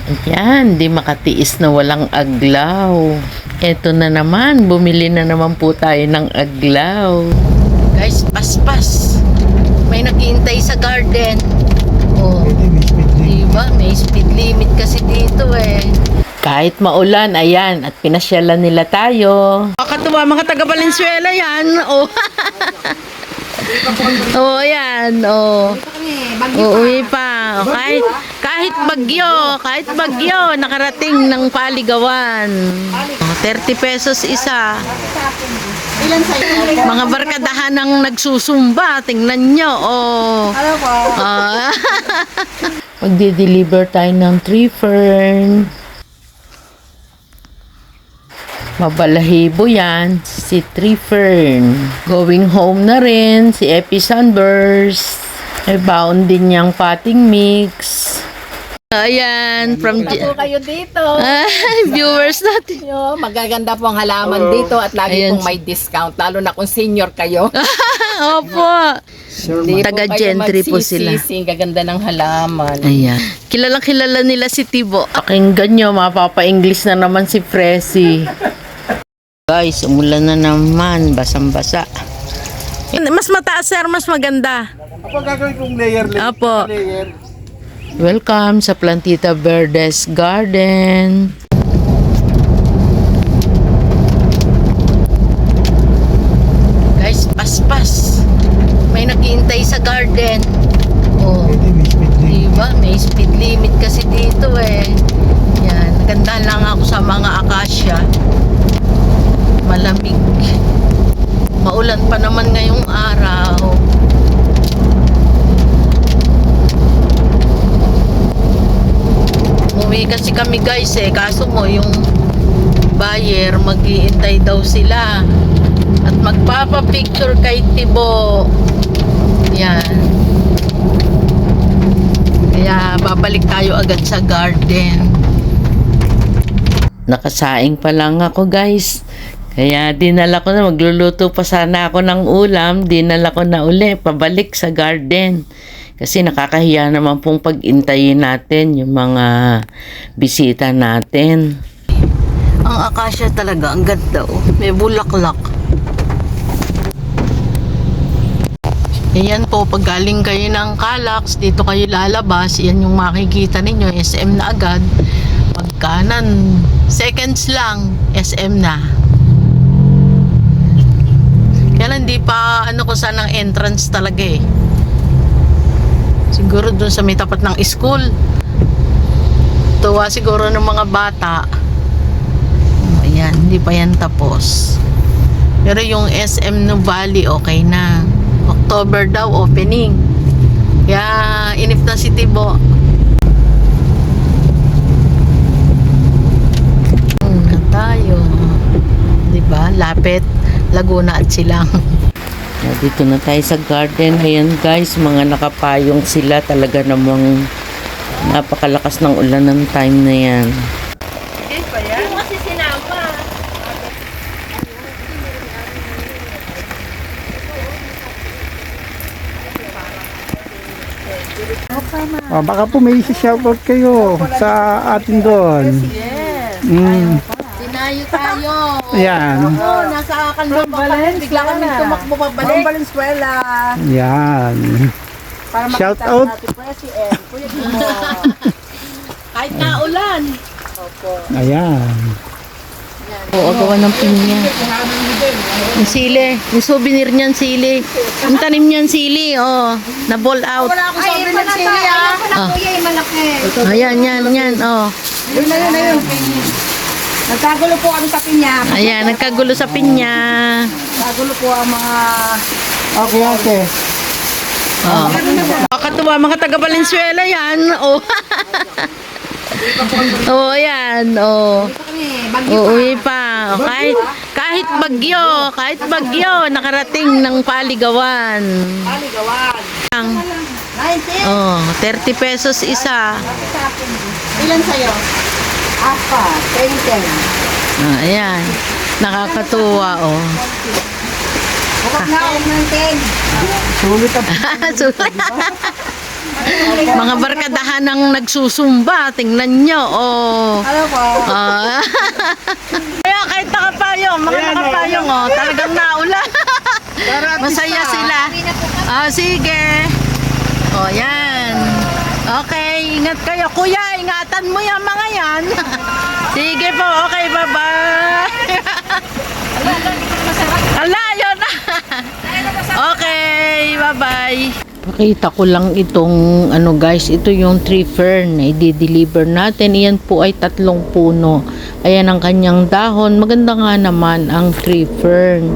Ayan, di makatiis na walang aglaw. Eto na naman, bumili na naman po tayo ng aglaw. Guys, paspas. May naghihintay sa garden. Oh, diba? May speed limit kasi dito eh. Kahit maulan, ayan, at pinasyalan nila tayo. Kakatuwa, mga taga Valenzuela yan. Oh. Oh, ayan. Oh. Uuwi pa. Kahit bagyo, nakarating ng Paligawan. 30 pesos isa. Mga barkadahan ang nagsusumba. Tingnan nyo. Oh. Magdi-deliver tayo ng tree fern. Mabalahibo yan, si Tree Fern. Going home na rin, si Epi Sunburst. May baon din niyang potting mix. Ayan, from po kayo dito. viewers natin. Magaganda po ang halaman dito at lagi Ayan. pong may discount. Lalo na kung senior kayo. Opo. Hindi Taga po kayo gentry po sila. magsisisi. Gaganda ng halaman. Ayan. Kilala nila si Tibo. Pakinggan nyo, mapapa-English na naman si Fresi. Guys, umulan na naman. Basang-basa. Mas mataas, sir. Mas maganda. Apa gagawin kong layer? Apo. Layer. Welcome sa Plantita Verdes Garden. Guys, paspas. May naghihintay sa garden. Oh, diba? May speed limit kasi dito eh. Yan, naganda lang ako sa mga akasya. Malamig. Maulan pa naman ngayong araw. Umuwi kasi kami guys eh. Kaso mo yung buyer mag-iintay daw sila. At magpapapicture kay Tibo. Yan. Kaya babalik tayo agad sa garden. Nakasaing pa lang ako guys. Kaya dinala ko na, magluluto pa sana ako ng ulam. Dinala ko na uli, pabalik sa garden. Kasi nakakahiya naman pong pag-intayin natin yung mga bisita natin. Ang akasya talaga, ang ganda oh. May bulaklak. Ayan po, pag galing kayo ng Calax, dito kayo lalabas. Yan yung makikita ninyo, SM na agad. Pagkanan, seconds lang, SM na. Kaya hindi pa ano kung saan ang entrance talaga eh. Siguro dun sa may tapat ng school. Tuwa siguro ng mga bata. Ayan, hindi pa yan tapos. Pero yung SM no Valley okay na. October daw opening. Kaya inip na si Tibo. Na tayo. 'Di ba? Lapit Laguna at Silang. Dito na tayo sa garden. Ayan guys, mga nakapayong sila. Talaga namang napakalakas ng ulan ng time na yan. Kasi sinama. Baka po may shoutout kayo sa atin doon. Yes. Dinayo tayo. Ayan. Oo, nasa Kanlong bigla kami tumakbo pabalik. Valenzuela. Ayan. Para Shout makita out. natin President. Kuya Timo. Kahit na ulan. Opo. Ayan. Oo, gawa ng pinya. Yung sili. Yung souvenir niyan, sili. Yung tanim niyan, sili. Oh, na ball out. Wala akong sabi ng sili ah. Ah. Kuya, malaki. Ayan, yan. Oh. Yun na yun. Nagkagulo po kami sa pinya. Ayan, nagkagulo sa pinya. Nagkagulo po ang mga... Okay, ate. Oh. Kakatuwa, mga taga Valenzuela yan. Oh. Oh, ayan. Oh. Uuwi pa. Kahit bagyo, nakarating ng Paligawan. Paligawan. 19. Oh, 30 pesos isa. Ilan sa'yo? Apa, 20. Ayan. Nakakatuwa, oh. Huwag na, huwag ng 10. Sulit ang Sulit. Mga barkadahan ang nagsusumba. Tingnan nyo, oh. Ano po? Ah. Kaya kahit nakapayong, mga nakapayong, oh, talagang naulan. Masaya sila. Ah, sige. Oh, yan. Okay, ingat kayo. Kuya, ingatan mo yung mga yan. Sige po, okay, bye-bye. Ala, yun na. Okay, bye-bye. Pakita ko lang itong ano guys, ito yung tree fern na i-deliver natin. Iyan po ay 3 puno. Ayan ang kanyang dahon. Maganda nga naman ang tree fern.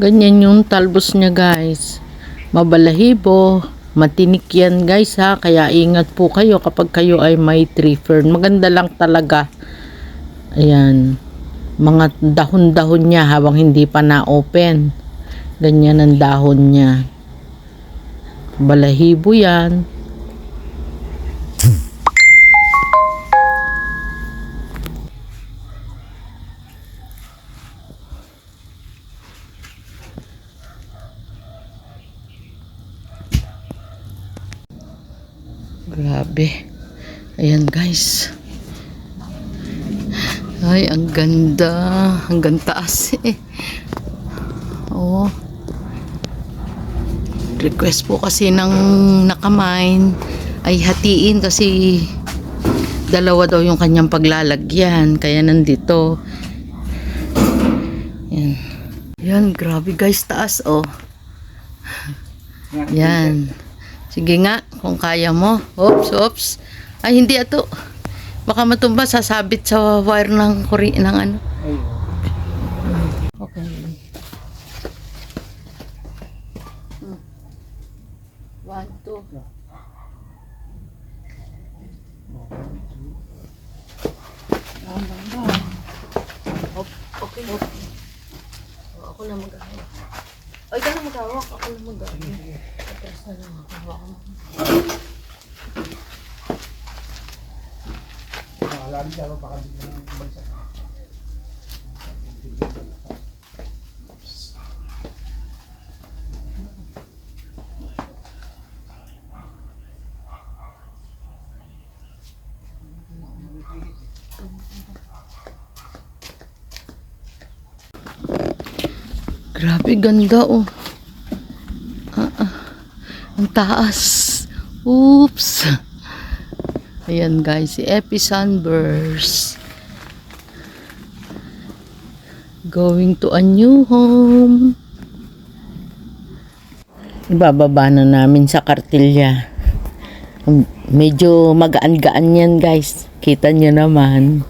Ganyan yung talbos niya guys. Mabalahibo. Matinik yan guys ha. Kaya ingat po kayo kapag kayo ay may tree fern. Maganda lang talaga. Ayan. Mga dahon-dahon niya habang hindi pa na-open. Ganyan ang dahon niya. Balahibo yan. Grabe. Ayan guys. Ay, ang ganda. Hanggang taas eh. Oh. Request po kasi ng nakamine ay hatiin kasi 2 daw yung kanyang paglalagyan. Kaya nandito. Yan. Yan, grabe guys, taas oh. Yan. Sige nga, kung kaya mo. Oops, oops. Ay, hindi ato. Baka matumba, sasabit sa wire ng ng ano. Okay. One, two. Okay. Ako na mag-ahawak. Ay, ka na mag-ahawak. Ako na mag-ahawak. Tapos na lang mag-ahawak. Alam siya baka dito ng bansa. Grabe, ganda oh. Ang taas. Oops. Ayan guys, si Epi Sunburst. Going to a new home. Ibababa na namin sa kartilya. Medyo magaan-gaan yan guys. Kita nyo naman.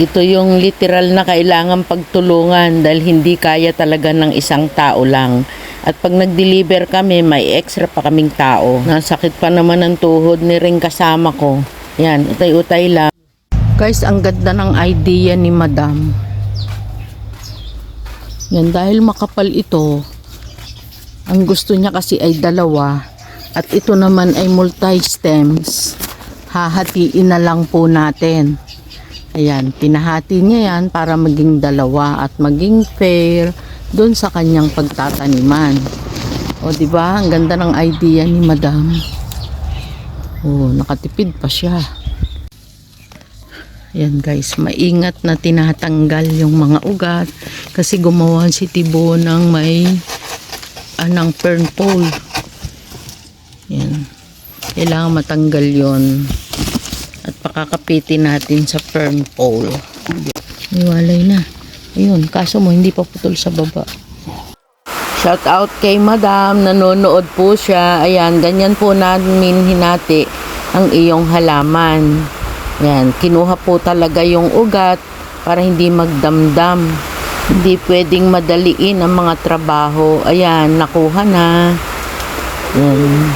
Ito yung literal na kailangan pagtulungan dahil hindi kaya talaga ng isang tao lang. At pag nag-deliver kami, may extra pa kaming tao. Nasakit pa naman ang tuhod ni ring kasama ko. Yan, utay-utay lang. Guys, ang ganda ng idea ni Madam. Yan, dahil makapal ito, ang gusto niya kasi ay 2. At ito naman ay multi-stems. Hahatiin na lang po natin. Ayan, pinahati niya yan para maging 2 at maging fair doon sa kanyang pagtataniman. O, di ba? Ang ganda ng idea ni Madam. O, nakatipid pa siya. Ayan guys, maingat na tinatanggal yung mga ugat kasi gumawa si Tibo ng may anang fern pole. Ayan. Kailangan matanggal yon. At pakakapitin natin sa fern pole. Iwalay na. Ayun, kaso mo hindi pa putol sa baba. Shout out kay Madam, nanonood po siya. Ayan, ganyan po namin hinati ang iyong halaman. Ayan, kinuha po talaga yung ugat para hindi magdamdam. Hindi pwedeng madaliin ang mga trabaho. Ayan, nakuha na. Ayan.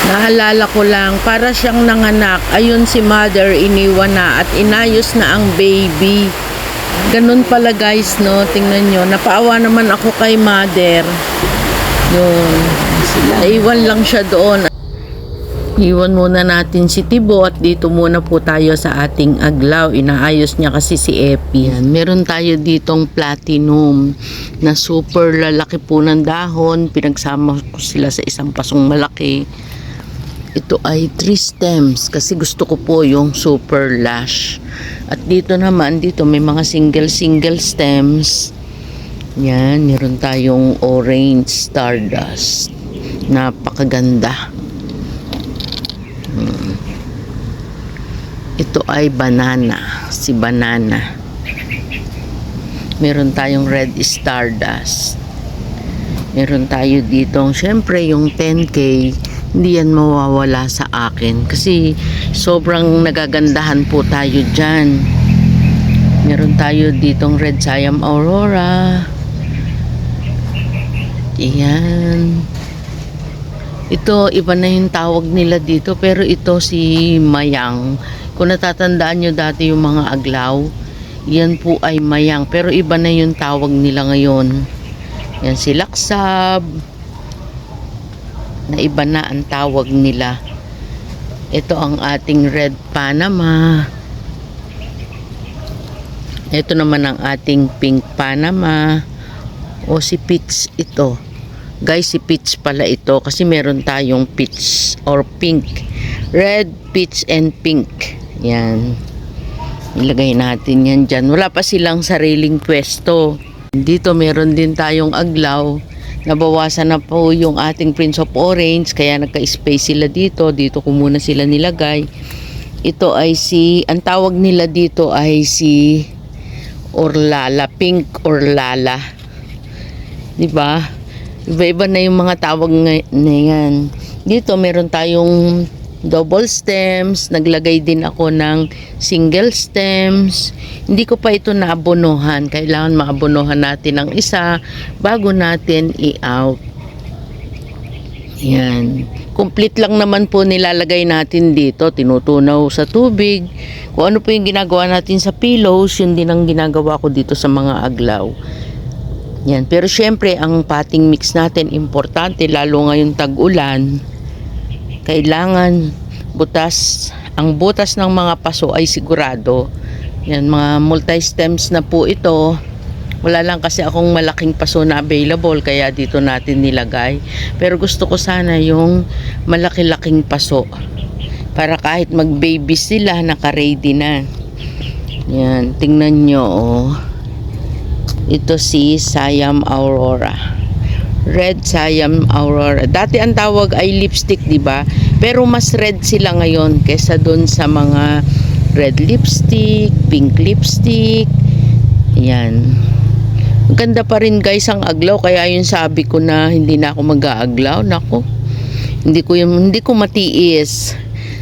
Naalala ko lang, para siyang nanganak, ayun si mother, iniwan na at inayos na ang baby. Ganun pala guys, no? Tingnan nyo, napaawa naman ako kay mother. Yun, naiwan lang siya doon. Iwan muna natin si Tibo at dito muna po tayo sa ating aglaw. Inaayos niya kasi si Epi. Yan. Meron tayo ditong platinum na super lalaki po ng dahon. Pinagsama ko sila sa isang pasong malaki. Ito ay 3 stems kasi gusto ko po yung super lush. At dito naman, dito may mga single stems. Yan, meron tayong orange stardust. Napakaganda. Ito ay banana, si banana. Meron tayong red stardust. Meron tayo ditong, syempre yung 10K, hindi yan mawawala sa akin kasi sobrang nagagandahan po tayo dyan. Meron tayo ditong red Siam Aurora. Ayan. Ito, iba na yung tawag nila dito, pero ito si Mayang. Kung natatandaan nyo dati yung mga aglaw, yan po ay Mayang, pero iba na yung tawag nila ngayon. Yan si Laksab, na iba na ang tawag nila. Ito ang ating red Panama. Ito naman ang ating pink Panama. O si Peach ito. Guys, si peach pala ito kasi meron tayong peach or pink. Red, peach, and pink. Yan. Ilagay natin yan dyan. Wala pa silang sariling pwesto. Dito meron din tayong aglaw. Nabawasan na po yung ating Prince of Orange kaya nagka-space sila dito. Dito ko muna sila nilagay. Ito ay ang tawag nila dito ay si Orlala. Pink Orlala. Diba? Iba-iba na yung mga tawag na yan. Dito meron tayong double stems. Naglagay din ako ng single stems. Hindi ko pa ito naabonohan. Kailangan maabonohan natin ang isa bago natin i-out. Yan. Complete lang naman po nilalagay natin dito. Tinutunaw sa tubig. Kung ano po yung ginagawa natin sa pillows, yun din ang ginagawa ko dito sa mga aglaw. Yan. Pero syempre, ang potting mix natin, importante, lalo ngayong tag-ulan, kailangan ang butas ng mga paso ay sigurado. Yan, mga multi-stems na po ito. Wala lang kasi akong malaking paso na available, kaya dito natin nilagay. Pero gusto ko sana yung malaki-laking paso. Para kahit mag-baby sila, naka-ready na. Yan, tingnan nyo, oh. Ito si Siam Aurora. Red Siam Aurora. Dati ang tawag ay lipstick, di ba? Pero mas red sila ngayon kaysa doon sa mga red lipstick, pink lipstick. Ayan. Ganda pa rin guys ang aglaw, kaya yun sabi ko na hindi na ako mag-aaglaw. Nako. Hindi ko matiis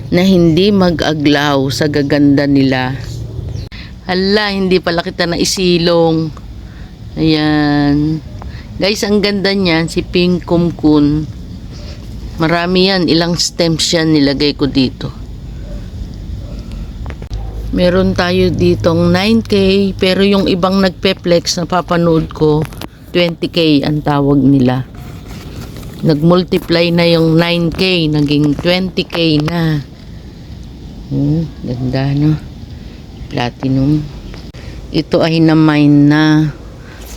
na hindi mag-aglaw sa gaganda nila. Hala, hindi pala kita na isilong. Ayan. Guys, ang ganda niyan, si Pink Kumkun. Marami yan, ilang stems yan nilagay ko dito. Meron tayo ditong 9K, pero yung ibang nagpe-flex na papanood ko, 20K ang tawag nila. Nag-multiply na yung 9K, naging 20K na. Ganda, no? Platinum. Ito ay na-mine na.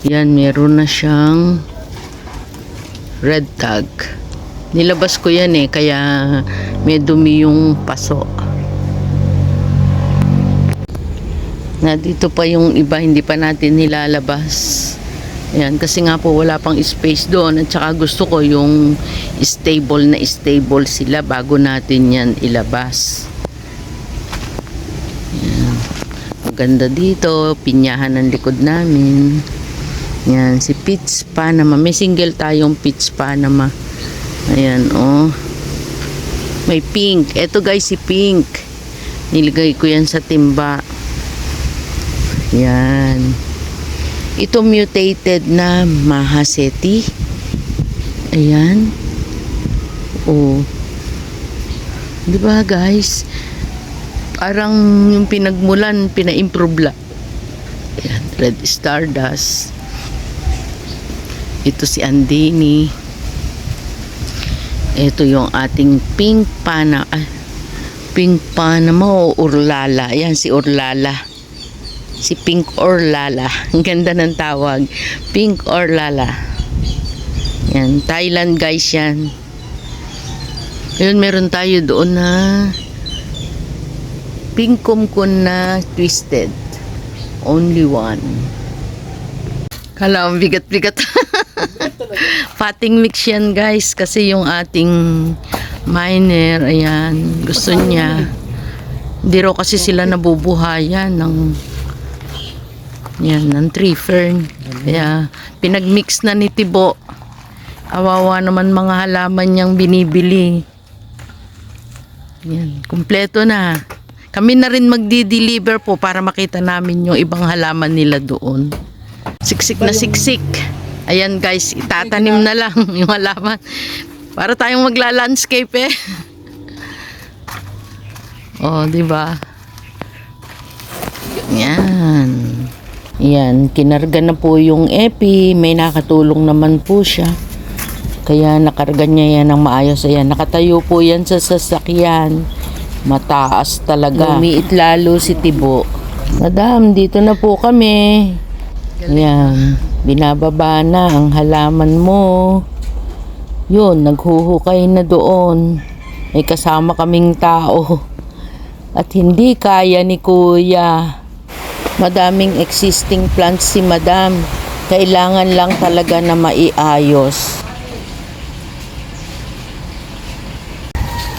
Yan, meron na siyang red tag. Nilabas ko yan kaya may dumi yung paso. Na dito pa yung iba, hindi pa natin nilalabas. Ayan, kasi nga po wala pang space doon at saka gusto ko yung stable sila bago natin yan ilabas. Ayan. Maganda dito, pinyahan ng likod namin. Yan, si Peach Panama. May single tayong Peach Panama. Ayan, oh. May pink. Ito guys, si pink. Nilagay ko yan sa timba. Yan. Ito mutated na Mahaseti. Ayan. Oh. Diba guys? Parang yung pinagmulan, pina-improve lang. Ayan, red stardust. Ito si Andini. Ito yung ating pink pana. Pink Panama o Urlala. Ayan si Urlala. Si Pink Urlala. Ang ganda ng tawag. Pink Urlala. Yan. Thailand guys yan. Ayun, meron tayo doon na Pink Kumkun na twisted. Only one. Kala ang bigat-bigat. Pating mix yan guys. Kasi yung ating miner, ayan, gusto niya. Hindi raw kasi sila nabubuhayan ng tree fern. Kaya pinagmix na ni Tibo. Kawawa naman mga halaman niyang binibili. Yan, kumpleto na. Kami na rin magdi-deliver po para makita namin yung ibang halaman nila doon. Siksik na siksik. Ayan guys, itatanim na lang yung halaman. Para tayong magla-landscape eh. Oh, di ba? Yan. Yan, kinarga na po yung epi. May nakatulong naman po siya. Kaya nakarga niya yan ng maayos. Ayan, nakatayo po yan sa sasakyan. Mataas talaga. Lumiit lalo si Tibo. Madam, dito na po kami. Ayan, binababa na ang halaman mo. Yun, naghuhukay na doon. May kasama kaming tao. At hindi kaya ni Kuya. Madaming existing plants si Madam. Kailangan lang talaga na maiayos.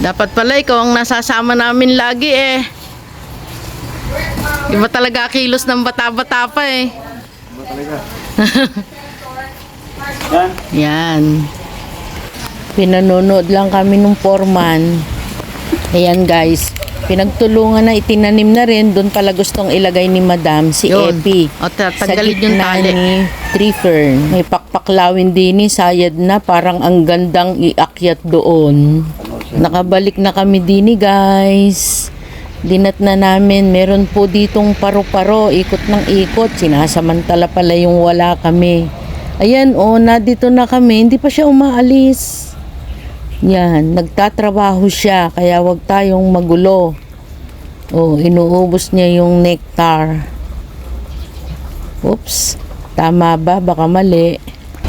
Dapat pala ikaw ang nasasama namin lagi eh. Iba talaga kilos ng bata-bata pa eh. Iba talaga. Yan. Pinanonood lang kami nung foreman. Ayan guys, pinagtulungan na, itinanim na rin. Doon pala gustong ilagay ni Madam si Yun. Epi. O, Sa tanggalin yung gitna tali. ni tree fern. May pakpaklawin din ni sayad na, parang ang gandang iakyat doon. Nakabalik na kami din guys. Dinat na namin. Meron po ditong paro-paro, ikot ng ikot. Sinasamantala pala yung wala kami. Ayan, na dito na kami. Hindi pa siya umaalis. Yan, nagtatrabaho siya. Kaya wag tayong magulo. Inuubos niya yung nectar. Oops. Tama ba? Baka mali.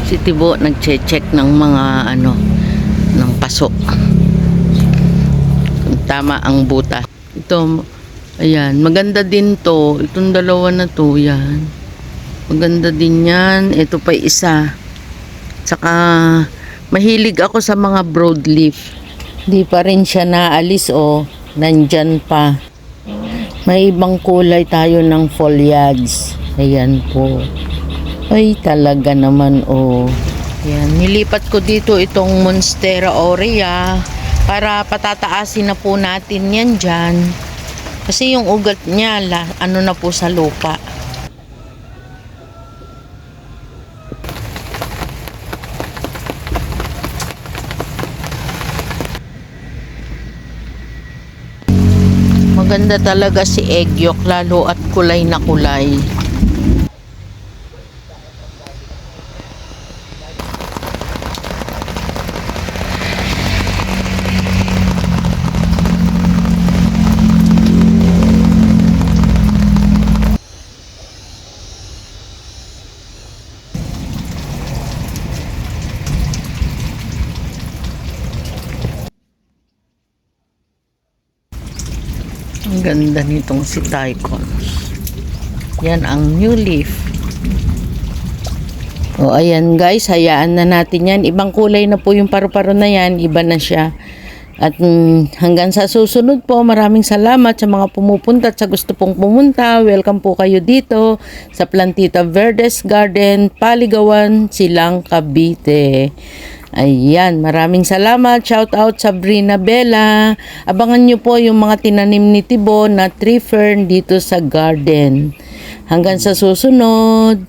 Si Tibo nagche-check ng mga ng paso. Kung tama ang butas. Ito, ayan, maganda din to. Itong dalawa na to, yan. Maganda din yan. Ito pa isa. Saka, mahilig ako sa mga broadleaf. Di pa rin siya naalis, nandyan pa. May ibang kulay tayo ng foliage. Ayan po. Ay, talaga naman, Ayan, nilipat ko dito itong Monstera aurea para patataasin na po natin yan dyan. Kasi yung ugat niya, na po sa lupa. Maganda talaga si egg yolk, lalo at kulay na kulay. Ang ganda nitong si Tycoon. Yan ang new leaf. Ayan guys, hayaan na natin yan. Ibang kulay na po yung paru-paro na yan. Iba na siya. At hanggang sa susunod po, maraming salamat sa mga pumupunta at sa gusto pong pumunta. Welcome po kayo dito sa Plantita Verdes Garden, Paligawan, Silang, Cavite. Ayan, maraming salamat. Shout out Sabrina Bella. Abangan nyo po yung mga tinanim ni Tibo na tree fern dito sa garden. Hanggang sa susunod.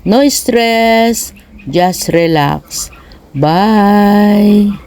No stress, just relax. Bye!